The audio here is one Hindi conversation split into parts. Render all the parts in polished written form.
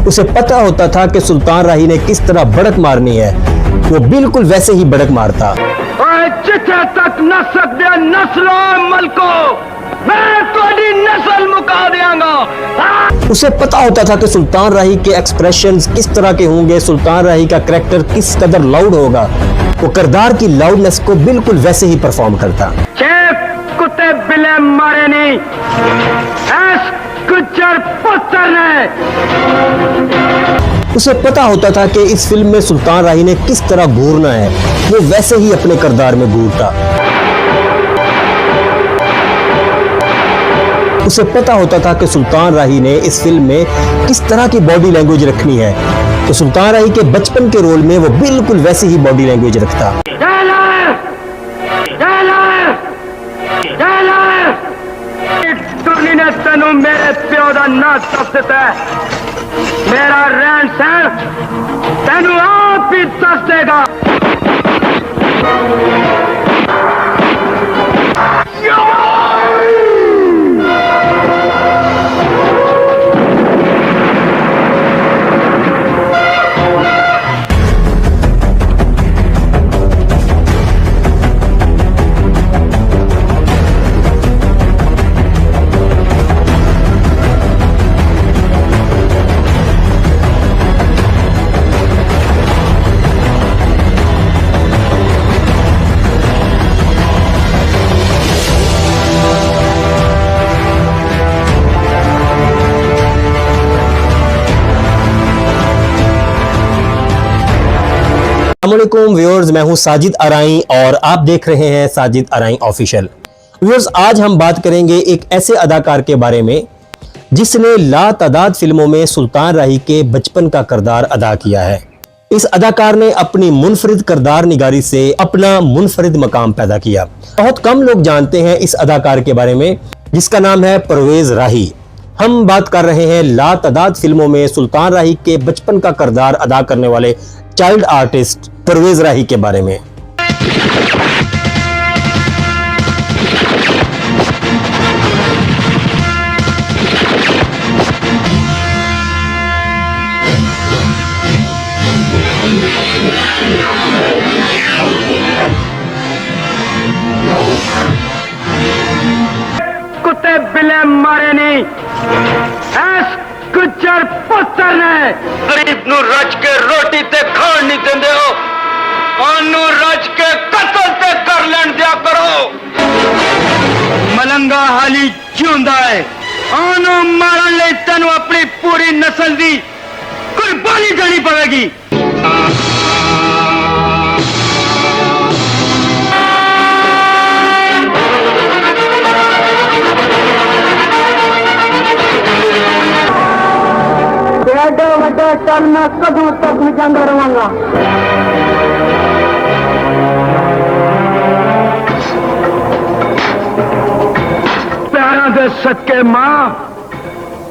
उसे पता होता था कि सुल्तान राही ने किस तरह बढ़क मारनी है, वो बिल्कुल वैसे ही बढ़क मारता। जिथे तक न सकते नस्लों मलको, मैं थोड़ी नस्ल मुका देंगा। उसे पता होता था कि सुल्तान राही के एक्सप्रेशंस किस तरह के होंगे, सुल्तान राही का कैरेक्टर किस कदर लाउड होगा। वो किरदार की लाउडनेस को बिल्कुल वैसे ही परफॉर्म करता। कुत्ते बिले मारे नहीं, गुज्जर पत्थर ने। उसे पता होता था कि इस फिल्म में सुल्तान राही ने किस तरह घूरना है, वो वैसे ही अपने किरदार में घूरता। उसे पता होता था कि सुल्तान राही ने इस फिल्म में किस तरह की बॉडी लैंग्वेज रखनी है, तो सुल्तान राही के बचपन के रोल में वो बिल्कुल वैसे ही बॉडी लैंग्वेज रखता। ने तेनू मेरे प्यो का ना दस दिता, मेरा रहन सहन तेनू आप ही दस देगा। अस्सलामुअलैकुम व्यूअर्स, मैं हूं साजिद अराई और आप देख रहे हैं साजिद अराई ऑफिशियल। व्यूअर्स, आज हम बात करेंगे एक ऐसे अदाकार के बारे में जिसने लातादाद फिल्मों में सुल्तान राही के बचपन का किरदार अदा किया है। इस अदाकार ने अपनी मुनफरिद किरदार निगारी से अपना मुनफरिद मकाम पैदा किया। बहुत कम लोग जानते हैं इस अदाकार के बारे में, जिसका नाम है परवेज राही। हम बात कर रहे हैं लातादाद फिल्मों में सुल्तान राही के बचपन का किरदार अदा करने वाले चाइल्ड आर्टिस्ट परवेज राही के बारे में। कुत्ते बिले मारे नहीं, गुज्जर पत्थर ने। गरीब नू रज के रोटी ते खान नहीं देंदे हो, आनू रज के कत्ल ते कर लैन दिया करो। मलंगा हाली जिंदा है, आनू मारन ले तेनू अपनी पूरी नस्ल दी कुर्बानी देनी पड़ेगी। चल मैं कदों तक जाता रहांगा। प्यारा दे सदके मां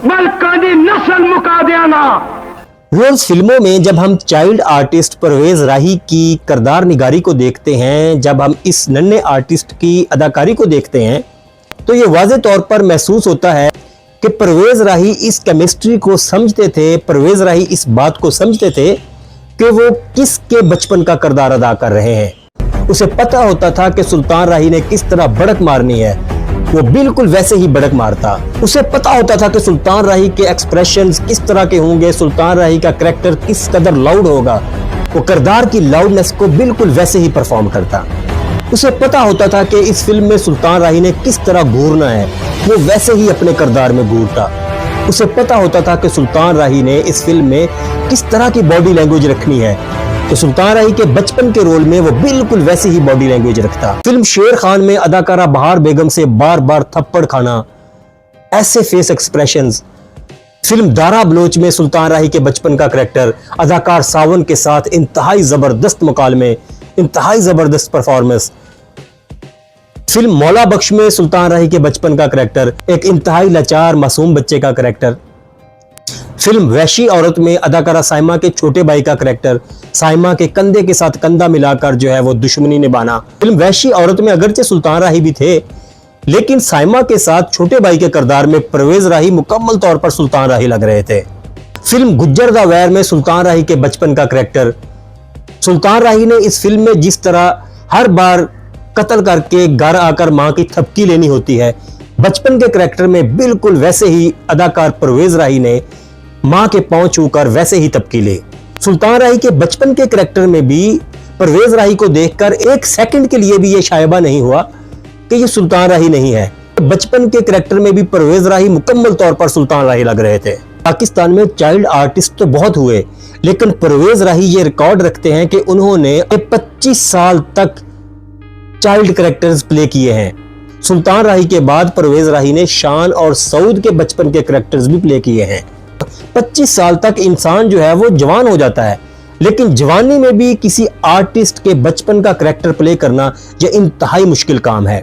मलका दी नस्ल मुका देना। रोज फिल्मों में जब हम चाइल्ड आर्टिस्ट परवेज राही की किरदार निगारी को देखते हैं, जब हम इस नन्हे आर्टिस्ट की अदाकारी को देखते हैं, तो ये वाज़े तौर पर महसूस होता है कि परवेज राही इस केमिस्ट्री को समझते थे, परवेज राही इस बात को समझते थे कि वो किसके बचपन का किरदार अदा कर रहे हैं। उसे पता होता था कि सुल्तान राही ने किस तरह बढ़क मारनी है, वो बिल्कुल वैसे ही बढ़क मारता। उसे पता होता था कि सुल्तान राही के एक्सप्रेशंस किस तरह के होंगे, सुल्तान राही का कैरेक्टर किस कदर लाउड होगा। वो किरदार की लाउडनेस को बिल्कुल वैसे ही परफॉर्म करता। उसे पता होता था कि इस फिल्म में सुल्तान राही ने किस तरह घूरना है, वो वैसे ही अपने किरदार में घूरता। उसे पता होता था कि सुल्तान राही ने इस फिल्म में किस तरह की बॉडी लैंग्वेज रखनी है, तो सुल्तान राही के बचपन के रोल में वो बिल्कुल वैसे ही बॉडी लैंग्वेज रखता। फिल्म शेर खान में अदाकारा बहार बेगम से बार बार थप्पड़ खाना, ऐसे face expressions. Film Dara Baloch में सुल्तान राही के बचपन का कैरेक्टर अदाकार सावन के साथ इंतहाई जबरदस्त मुकालमे, इंतहाई जबरदस्त परफॉर्मेंस। फिल्म मौला बख्श में सुल्तान राही के बचपन का कैरेक्टर एक इंतहाई लाचार मासूम बच्चे का कैरेक्टर। फिल्म वैशी औरत में अदाकारा साइमा के छोटे भाई का कैरेक्टर, साइमा के कंधे के साथ कंधा मिलाकर जो है वो दुश्मनी निभाना। फिल्म वैशी औरत में अगरचे सुल्तान राही भी थे, लेकिन साइमा के साथ छोटे भाई के किरदार में परवेज राही मुकम्मल तौर पर सुल्तान राही लग रहे थे। फिल्म गुज्जर दा वैर में सुल्तान राही के बचपन का करैक्टर, सुल्तान राही ने इस फिल्म में जिस तरह हर बार कत्ल करके घर आकर मां की थपकी लेनी होती है, बचपन के करैक्टर में बिल्कुल वैसे ही अदाकार परवेज राही ने मां के पांव छूकर वैसे ही थपकी ली। सुल्तान राही के बचपन के करैक्टर में भी परवेज राही को देखकर एक सेकंड के लिए भी यह शायबा नहीं हुआ कि ये सुल्तान राही नहीं है। बचपन के करैक्टर में भी परवेज राही मुकम्मल तौर पर सुल्तान राही लग रहे थे। पाकिस्तान में चाइल्ड आर्टिस्ट तो बहुत हुए, लेकिन परवेज राही ये रिकॉर्ड रखते हैं कि उन्होंने 25 साल तक चाइल्ड कैरेक्टर्स प्ले किए हैं। सुल्तान राही के बाद परवेज राही ने शान और सऊद के बचपन के कैरेक्टर्स भी प्ले किए हैं। 25 साल तक इंसान जो है वो जवान हो जाता है, लेकिन जवानी में भी किसी आर्टिस्ट के बचपन का कैरेक्टर प्ले करना यह इंतहाई मुश्किल काम है।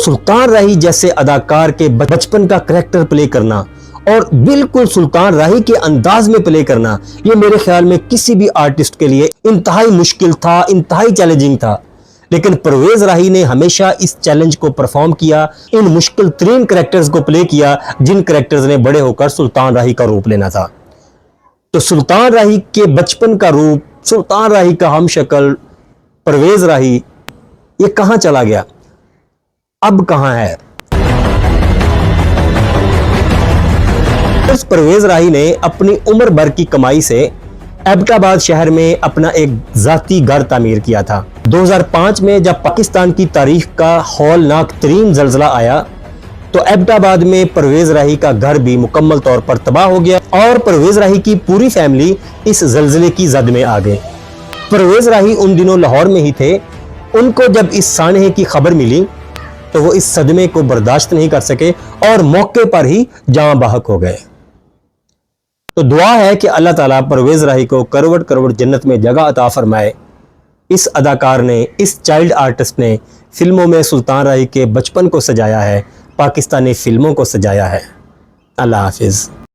सुल्तान राही जैसे अदाकार के बचपन का कैरेक्टर प्ले करना और बिल्कुल सुल्तान राही के अंदाज में प्ले करना, ये मेरे ख्याल में किसी भी आर्टिस्ट के लिए इंतहाई मुश्किल था, इंतहाई चैलेंजिंग था। लेकिन परवेज राही ने हमेशा इस चैलेंज को परफॉर्म किया, इन मुश्किल तरीन कैरेक्टर्स को प्ले किया जिन कैरेक्टर्स ने बड़े होकर सुल्तान राही का रूप लेना था। तो सुल्तान राही के बचपन का रूप, सुल्तान राही का हमशक्ल परवेज राही, ये कहां चला गया, अब कहां है? परवेज राही ने अपनी उम्र भर की कमाई से एबटाबाद शहर में अपना एक जाती घर तामीर किया था। 2005 में जब पाकिस्तान की तारीख का हौलनाक तरीन जल्जला आया तो एबटाबाद में परवेज राही का घर भी मुकम्मल तौर पर तबाह हो गया और परवेज राही की पूरी फैमिली इस जल्जले की जद में आ गई। परवेज राही उन दिनों लाहौर में ही थे। उनको जब इस सानहे की खबर मिली तो वो इस सदमे को बर्दाश्त नहीं कर सके और मौके पर ही जान बाहक हो गए। तो दुआ है कि अल्लाह ताला परवेज राही को करवट करवट जन्नत में जगह अता फरमाए। इस अदाकार ने, इस चाइल्ड आर्टिस्ट ने फिल्मों में सुल्तान राही के बचपन को सजाया है, पाकिस्तानी फिल्मों को सजाया है। अल्लाह हाफिज़।